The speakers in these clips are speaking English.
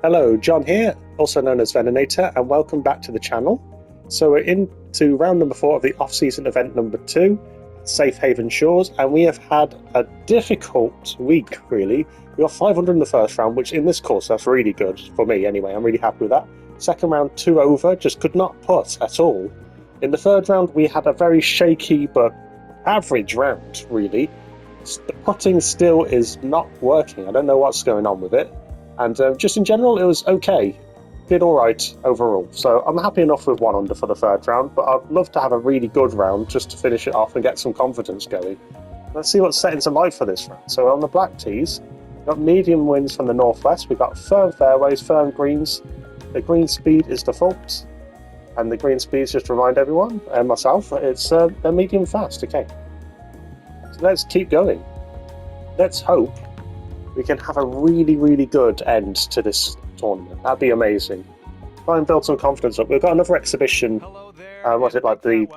Hello, John here, also known as Veninator, and welcome back to the channel. So we're into round number 4 of the off-season event number 2, Safe Haven Shores, and we have had a difficult week, really. We got 500 in the first round, which in this course, that's really good, for me anyway, I'm really happy with that. Second round, 2 over, just could not putt at all. In the third round, we had a very shaky but average round, really. The putting still is not working, I don't know what's going on with it. And just in general, it was okay. Did alright overall. So I'm happy enough with 1 under for the third round, but I'd love to have a really good round just to finish it off and get some confidence going. Let's see what settings are like for this round. So on the black tees, we've got medium winds from the northwest, we've got firm fairways, firm greens. The green speed is default, and the green speeds, just to remind everyone, and myself, it's they're medium fast, okay. So let's keep going. Let's hope we can have a really good end to this tournament. That'd be amazing. Try and build some confidence up. We've got another exhibition, what's it like, the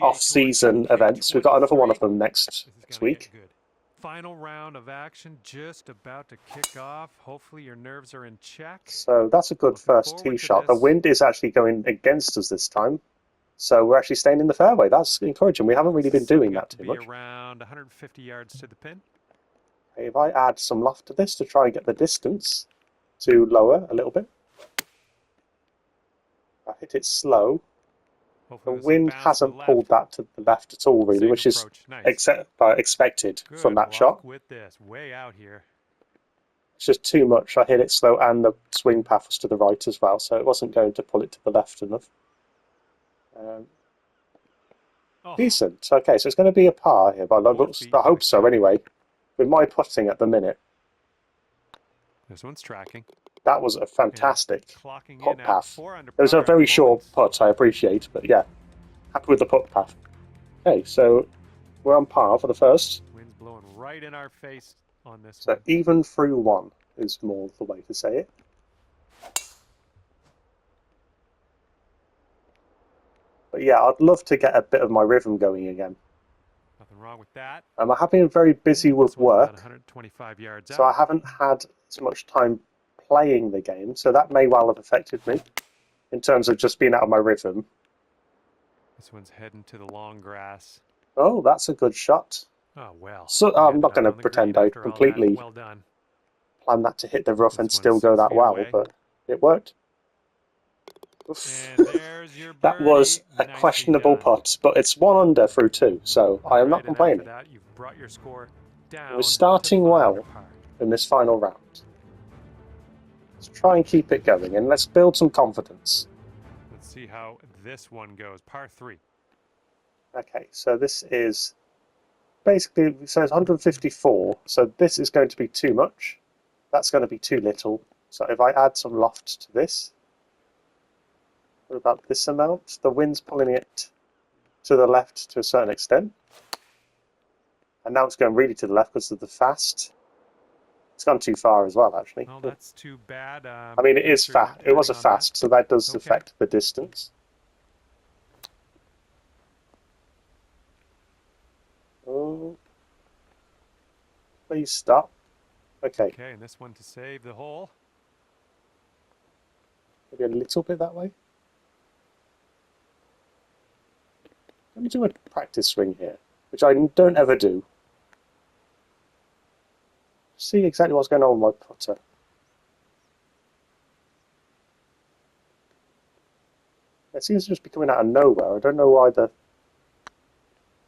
off-season events. We've got another one of them next week. Final round of action just about to kick off. Hopefully your nerves are in check. So that's a good first tee shot. The wind is actually going against us this time. So we're actually staying in the fairway. That's encouraging. We haven't really been doing that too much. Around 150 yards to the pin. If I add some loft to this to try and get the distance to lower a little bit. I hit it slow. The wind hasn't pulled that to the left at all, really, which is expected from that shot. With this way out here. It's just too much. I hit it slow, and the swing path was to the right as well, so it wasn't going to pull it to the left enough. Decent. Okay, so it's going to be a par here, but I hope so anyway. With my putting at the minute. This one's tracking. That was a fantastic putt path. It was a a very short putt, I appreciate, but yeah. Happy with the putt path. Okay, so we're on par for the first. Wind's blowing right in our face on this one. So even through 1 is more the way to say it. But yeah, I'd love to get a bit of my rhythm going again. Nothing wrong with that. I have been very busy with work, 125 yards so I haven't had as much time playing the game, so that may well have affected me in terms of just being out of my rhythm. This one's heading to the long grass. Oh, that's a good shot. Oh, well. So I'm not going to pretend I completely planned that to hit the rough and still go that well, but it worked. That was a questionable putt, but it's 1 under through 2, so I am not complaining. We're starting well in this final round. Let's try and keep it going, and let's build some confidence. Let's see how this one goes. Par 3. Okay, so this is basically, it says 154, so this is going to be too much. That's going to be too little. So if I add some loft to this, what about this amount? The wind's pulling it to the left to a certain extent. And now it's going really to the left because of the fast. It's gone too far as well, actually. Well, that's too bad. I mean, it is fast. It was a fast, so that does affect the distance. Oh. Please stop. Okay. Okay, and this one to save the hole. Maybe a little bit that way. Let me do a practice swing here, which I don't ever do. See exactly what's going on with my putter. It seems to just be coming out of nowhere. I don't know why the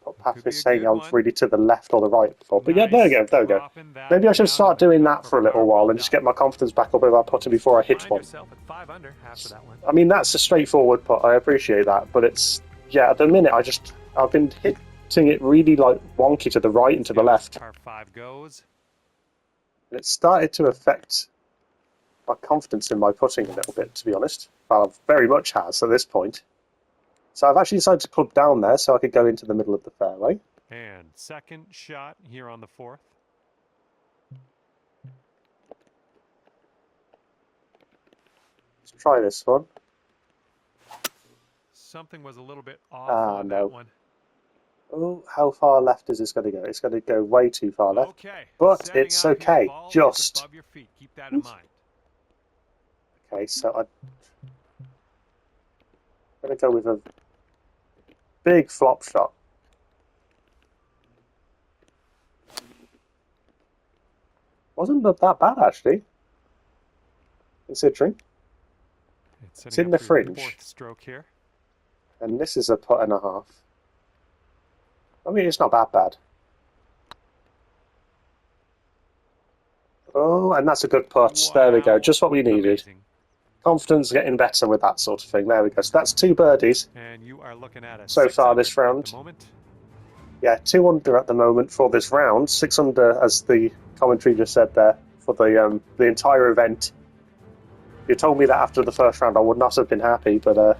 putt path is saying I'm really to the left or the right before. But yeah, there we go. Maybe I should start doing that for a little while and just get my confidence back up with my putting before I hit one. I mean, that's a straightforward putt. I appreciate that, but it's... Yeah, at the minute, I've been hitting it really like wonky to the right and to the left. Par 5 goes. And it started to affect my confidence in my putting a little bit, to be honest. Well, very much has at this point. So I've actually decided to club down there so I could go into the middle of the fairway. And second shot here on the 4th. Let's try this one. Something was a little bit off on that one. Oh, how far left is this going to go? It's going to go way too far left. But it's okay. Just. Keep that in mind. Okay, so I'm going to go with a big flop shot. Wasn't that bad, actually, considering. It's in the fringe. Fourth stroke here. And this is a putt and a half. I mean, it's not that bad. Oh, and that's a good putt. Wow. There we go. Just what we needed. Amazing. Confidence getting better with that sort of thing. There we go. So that's 2 birdies. And you are looking at a so far this round. Yeah, 2 under at the moment for this round. 6 under, as the commentary just said there, for the entire event. If you told me that after the first round, I would not have been happy, but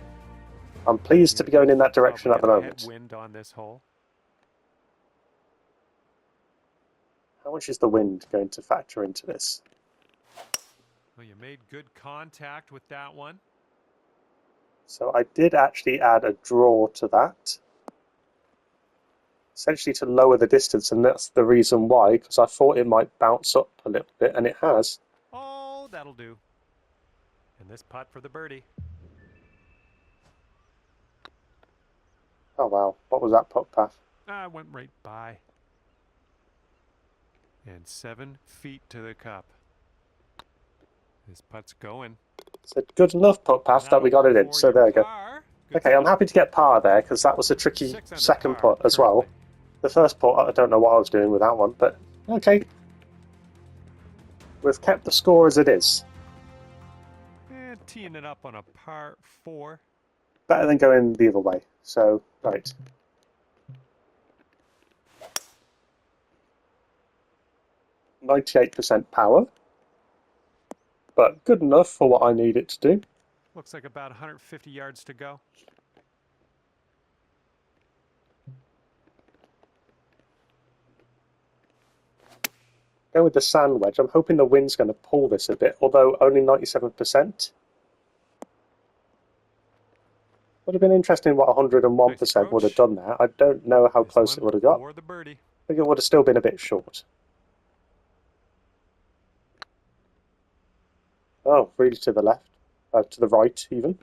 I'm pleased to be going in that direction at the moment. Wind on this hole. How much is the wind going to factor into this? Well, you made good contact with that one. So I did actually add a draw to that. Essentially to lower the distance, and that's the reason why, because I thought it might bounce up a little bit, and it has. Oh, that'll do. And this putt for the birdie. Oh wow, what was that putt path? I went right by. And 7 feet to the cup. This putt's going. It's a good enough putt path that we got it in, so there we go. Okay, I'm happy to get par there, because that was a tricky second putt as well. The first putt, I don't know what I was doing with that one, but okay. We've kept the score as it is. And teeing it up on a par 4. Better than going the other way, so, right. .98% power, but good enough for what I need it to do. Looks like about 150 yards to go. Go with the sand wedge. I'm hoping the wind's going to pull this a bit, although only 97%. Would have been interesting what 101% would have done there. I don't know how close it would have got. I think it would have still been a bit short. Oh, really to the left. To the right, even.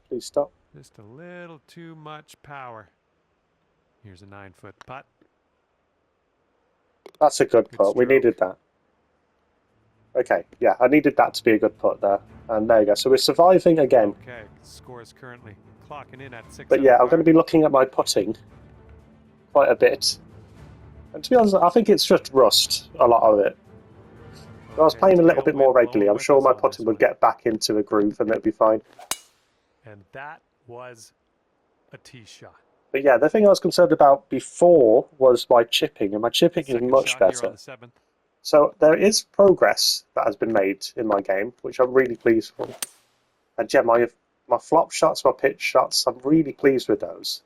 Please stop. Just a little too much power. Here's a 9-foot putt. That's a good putt. We needed that. Okay, yeah, I needed that to be a good putt there. And there you go. So we're surviving again. Okay, score is currently clocking in at 6. But yeah, I'm going to be looking at my putting quite a bit. And to be honest, I think it's just rust, a lot of it. If I was playing a little bit more regularly, I'm sure my putting would get back into a groove and it'd be fine. And that was a tee shot. But yeah, the thing I was concerned about before was my chipping, and my chipping is much better. So there is progress that has been made in my game, which I'm really pleased with. And yeah, my flop shots, my pitch shots, I'm really pleased with those.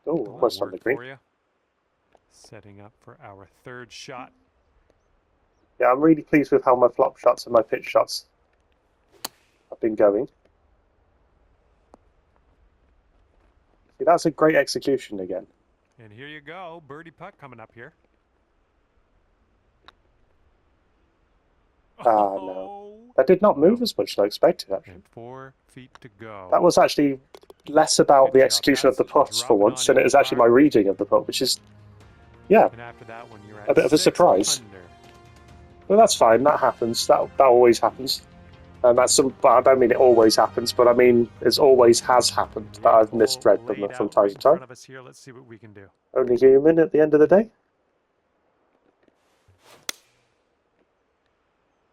Oh, almost on the green. Setting up for our 3rd shot. Yeah, I'm really pleased with how my flop shots and my pitch shots have been going. See, that's a great execution again. And here you go, birdie putt coming up here. Ah, no. That did not move as much as I expected, actually. And 4 feet to go. That was actually less about the execution of the putts for once, and it was actually my reading of the putt, which is, yeah, and after that one, you're at a bit of a surprise. Under. Well, that's fine. That happens. That always happens. And that's some. I don't mean it always happens, but I mean it always has happened that I've misread them from time to time. Let's see what we can do. Only human at the end of the day.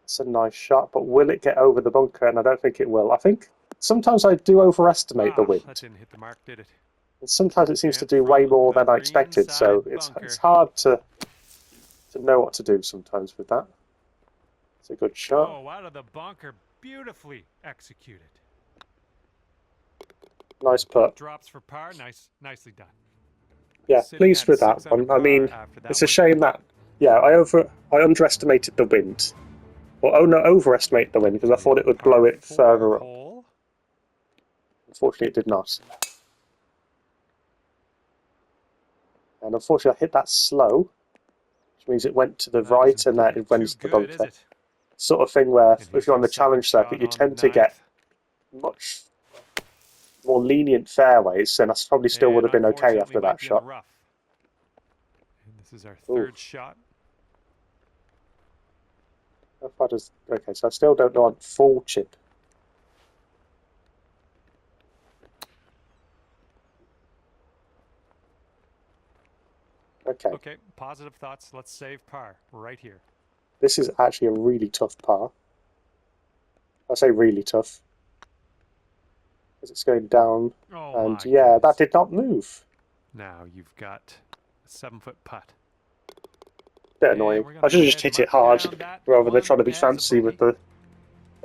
It's a nice shot, but will it get over the bunker? And I don't think it will. I think sometimes I do overestimate the wind. That didn't hit the mark, did it? And sometimes it seems to do way more than I expected, so it's hard to know what to do sometimes with that. It's a good shot. Oh, out of the bunker, beautifully executed. Nice putt. Drops for par, nicely done. Yeah, pleased with that one. I mean, it's a shame that, yeah, I underestimated the wind. Well, overestimated the wind because I thought it would blow it further up. Unfortunately, it did not. And unfortunately, I hit that slow, which means it went to the right and that it went to the bunker. sort of thing where And if here's you're on our the challenge second circuit, shot you on the tend to get ninth. much more lenient fairways, and I probably still would And have been okay unfortunately after might that be in the shot. rough. And this is our Ooh. third shot. How far does... Okay, so I still don't know on full chip. Okay. Okay, positive thoughts. Let's save par right here. This is actually a really tough par. I say really tough. Because it's going down. Oh, And my yeah, goodness. that did not move. Now you've got a 7-foot putt. Bit annoying. I should have just hit it hard rather than trying to be fancy with the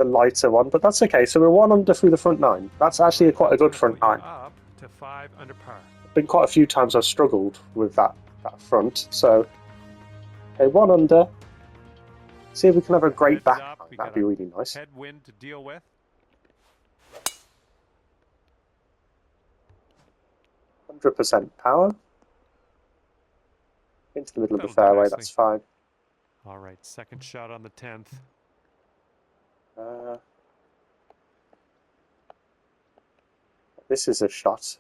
lighter one, but that's okay. So we're 1 under through the front 9. That's actually quite a good front 9. Up to 5 under par. Been quite a few times I've struggled with that front. So, okay, 1 under. See if we can have a great back nine. That'd be really nice. Headwind to deal with. 100% power. Into the middle of the That'll do fairway, nicely. that's fine. All right, second shot on the 10th. This is a shot,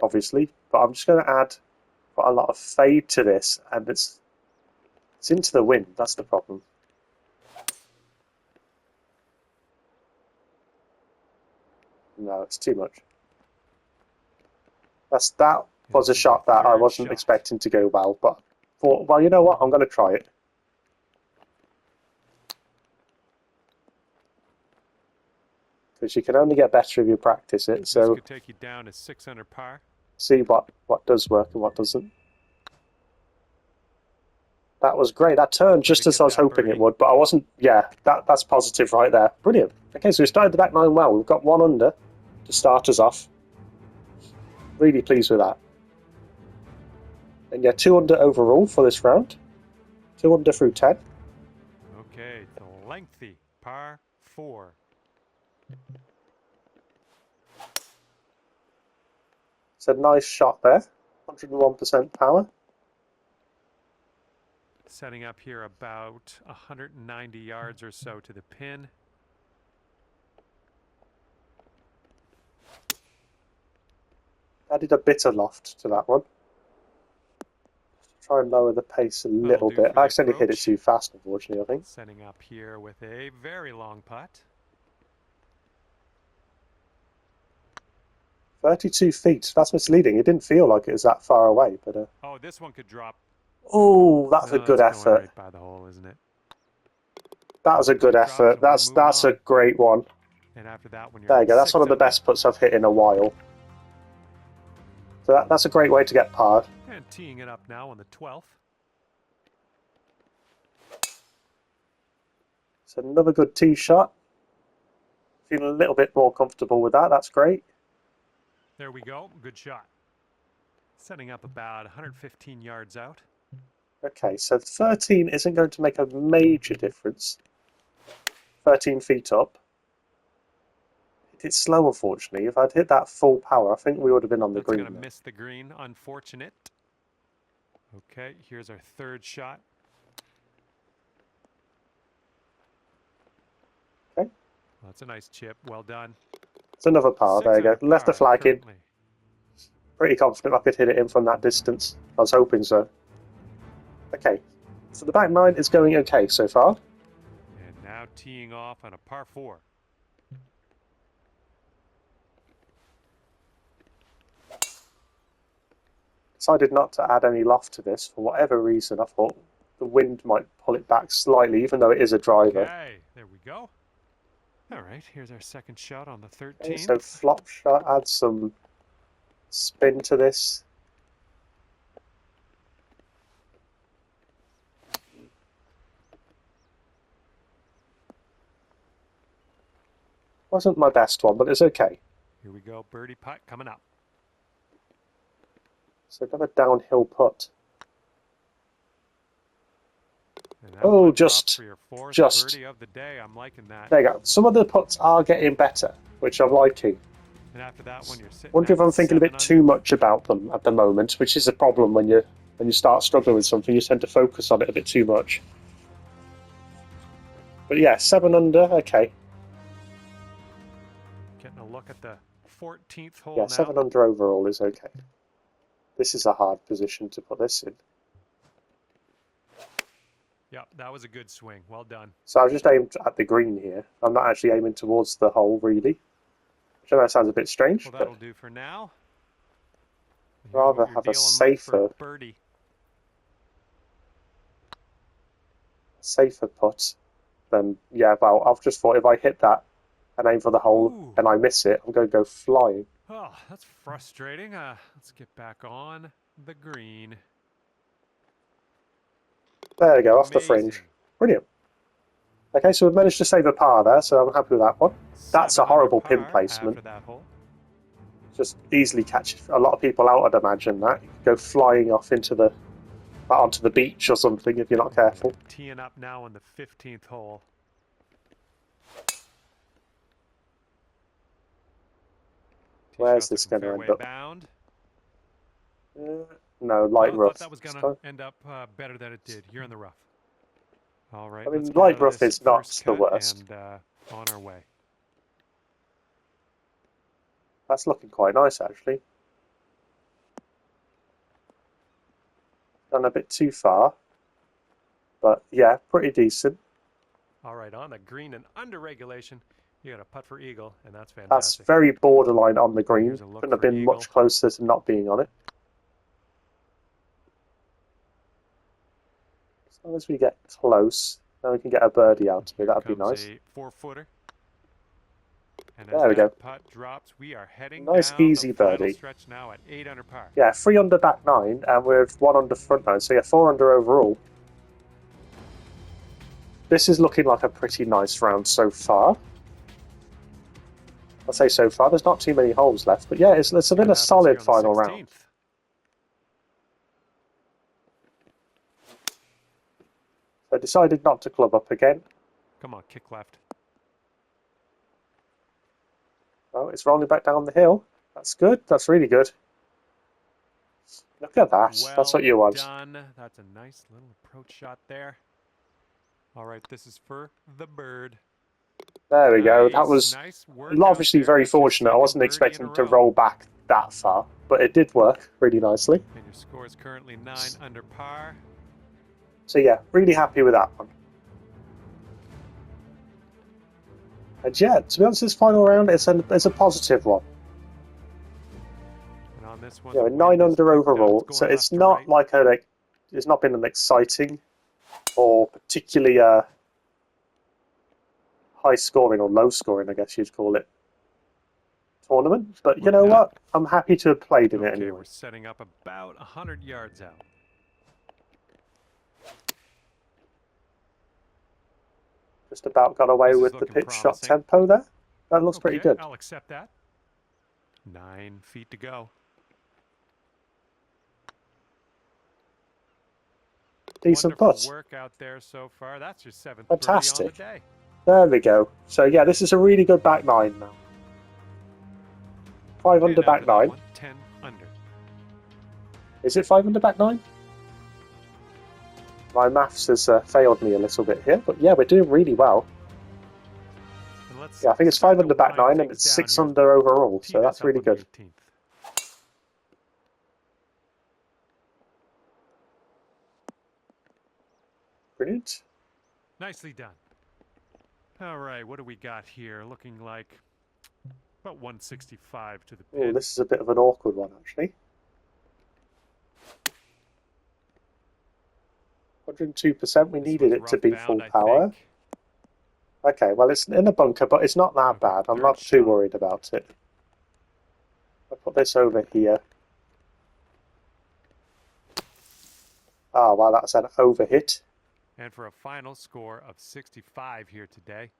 obviously, but I'm just going to add quite a lot of fade to this, and it's into the wind. That's the problem. No, it's too much. That was a shot that I wasn't expecting to go well, but thought, well, you know what? I'm going to try it. Because you can only get better if you practice it. So this could take you down to 6 under par. See what does work and what doesn't. That was great. That turned just as I was hoping it would, but I wasn't. Yeah, that's positive right there. Brilliant. Okay, so we started the back 9 well. We've got 1 under to start us off. Really pleased with that. And yeah, 2 under overall for this round. 2 under through 10. Okay, the lengthy par 4. It's a nice shot there. 101% power. Setting up here about 190 yards or so to the pin. Added a bit of loft to that one. Try and lower the pace a little bit. I accidentally hit it too fast, unfortunately, I think. Setting up here with a very long putt. 32 feet. That's misleading. It didn't feel like it was that far away, but. Oh, this one could drop. Oh, that's a good effort. Right by the hole, isn't it? That was a good effort. That's a great one. And after that, when you're there you go. That's one of the best putts I've hit in a while. So that's a great way to get parred. And teeing it up now on the 12th. It's another good tee shot. Feeling a little bit more comfortable with that. That's great. There we go. Good shot. Setting up about 115 yards out. Okay, so 13 isn't going to make a major difference. 13 feet up. It's slow, unfortunately. If I'd hit that full power, I think we would have been on the green. That's going to miss the green. Unfortunate. Okay, here's our third shot. Okay. Well, that's a nice chip. Well done. It's another par. There you go. Left the flag in. Pretty confident I could hit it in from that distance. I was hoping so. Okay, so the back 9 is going okay so far. And now teeing off on a par 4. Decided not to add any loft to this for whatever reason. I thought the wind might pull it back slightly, even though it is a driver. Okay, there we go. All right, here's our second shot on the 13th. Okay, so flop shot, add some spin to this. Wasn't my best one, but it's okay. Here we go, birdie putt coming up. So another downhill putt. Oh, just birdie of the day. I'm liking that. There you go. Some of the putts are getting better, which I'm liking. And after that one, you're sitting. Wonder if I'm thinking a bit too much about them at the moment, which is a problem when you start struggling with something. You tend to focus on it a bit too much. But yeah, 7 under, okay. Getting a look at the 14th hole Yeah, now. 7 under overall is okay. This is a hard position to put this in. Yeah, that was a good swing. Well done. So I've just aimed at the green here. I'm not actually aiming towards the hole, really. Which I know sounds a bit strange, Well, but that'll do for now. Here's rather what you're have a dealing with for safer birdie. putt than... Yeah, well, I've just thought if I hit that and aim for the hole Ooh. and I miss it, I'm going to go flying. Oh, that's frustrating. Let's get back on the green. There we go, off the Amazing. fringe. Brilliant. Okay, so we've managed to save a par there, so I'm happy with that one. That's a 7 under horrible pin par placement. after that hole. Just easily catch a lot of people out, I'd imagine that. You could go flying off into the onto the beach or something if you're not careful. Teeing up now on the 15th hole. Where's this going to end up? Bound. No, light I rough. thought that was going to end up better than it did. You're in the rough. All right. I mean, let's get light out of rough this is not first the cut worst. And on our way. That's looking quite nice, actually. Gone a bit too far. But yeah, pretty decent. All right, on the green and under regulation, you got a putt for eagle, and that's That's fantastic. very borderline on the green. Here's a look Couldn't have for been eagle. much closer to not being on it. As long as we get close, then we can get a birdie out of it. That'd be nice. A 4-footer. And There we as go. that putt drops, we are heading Nice down easy the final birdie. stretch now at 8 under par. Yeah, 3 under back 9, and we're 1 under front 9. So yeah, 4 under overall. This is looking like a pretty nice round so far. I'll say so far. There's not too many holes left, but yeah, it's been a solid final round. So I decided not to club up again. Come on, kick left. Oh, it's rolling back down the hill. That's good. That's really good. Look at that. Well That's what you want. Done. That's a nice little approach shot there. All right, this is for the bird. There we go. Nice, That was nice work obviously out there. very That's your fortunate. I second wasn't birdie expecting in a to row. roll back that far, but it did work really nicely. And your score is currently 9 under par. So yeah, really happy with that one. And yeah, to be honest, this final round it's a positive one. And on this one, You know, the 9 wind is under going overall, so left it's to not right. like it's not been an exciting or particularly high scoring or low scoring, I guess you'd call it, tournament. But you know what? I'm happy to have played in it Okay, anyway. we're setting up about 100 yards out. Just about got away This is with the looking pitch shot promising. tempo there. That looks pretty Okay, good. I'll accept that. 9 feet to go. Decent Wonderful putt. work out there so far. That's your 7th Fantastic. birdie on the day. There we go. So yeah, this is a really good back 9 now. 5 under And back after that 9. one, 10 under. Is it 5 under back 9? My maths has failed me a little bit here, but yeah, we're doing really well. And let's Yeah, I think it's start 5 under to back wind 9 and things it's down 6 here. under overall, Tee so this that's up really on the good. 18th. Brilliant. Nicely done. All right, what do we got here? Looking like about 165 to the Oh, pin. this is a bit of an awkward one, actually. 102%, we This needed one's it to be rough full bound, I power. think. Okay, well, it's in a bunker, but it's not that Okay, bad. I'm third not too shot. worried about it. I'll put this over here. Oh, wow, that's an overhit. And for a final score of 65 here today.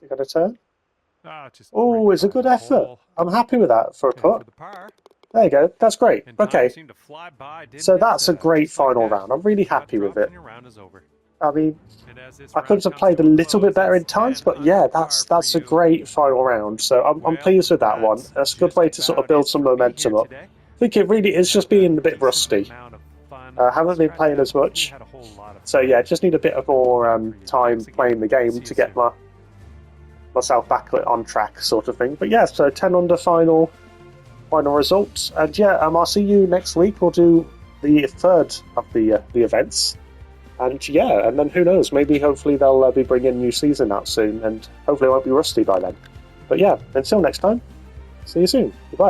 Is it going to turn? Just Oh, it's a right good by the effort. hole. I'm happy with that for a And for putt. the par. There you go. That's great. And time Okay, seemed to fly by, didn't so it? that's a great Just like final that, round. I'm really putt happy with drops it. and your round is over. I mean, And as this I round could have comes played a to little bit close, better in it's times, 10 but yeah, under that's par a for you. great final round. So I'm Well, pleased with that one. that's That's a good just way to sort of about build it some for me momentum here up. today. I think it really is just Had being a bit decent rusty. amount of fun Haven't been playing as much. So yeah, just need a bit of more time playing the game to get myself back on track, sort of thing. But yeah, so 10 under final results, and yeah, I'll see you next week. We'll do the third of the events, and yeah, and then who knows? Maybe hopefully they'll be bringing a new season out soon, and hopefully it won't be rusty by then. But yeah, until next time, see you soon. Goodbye.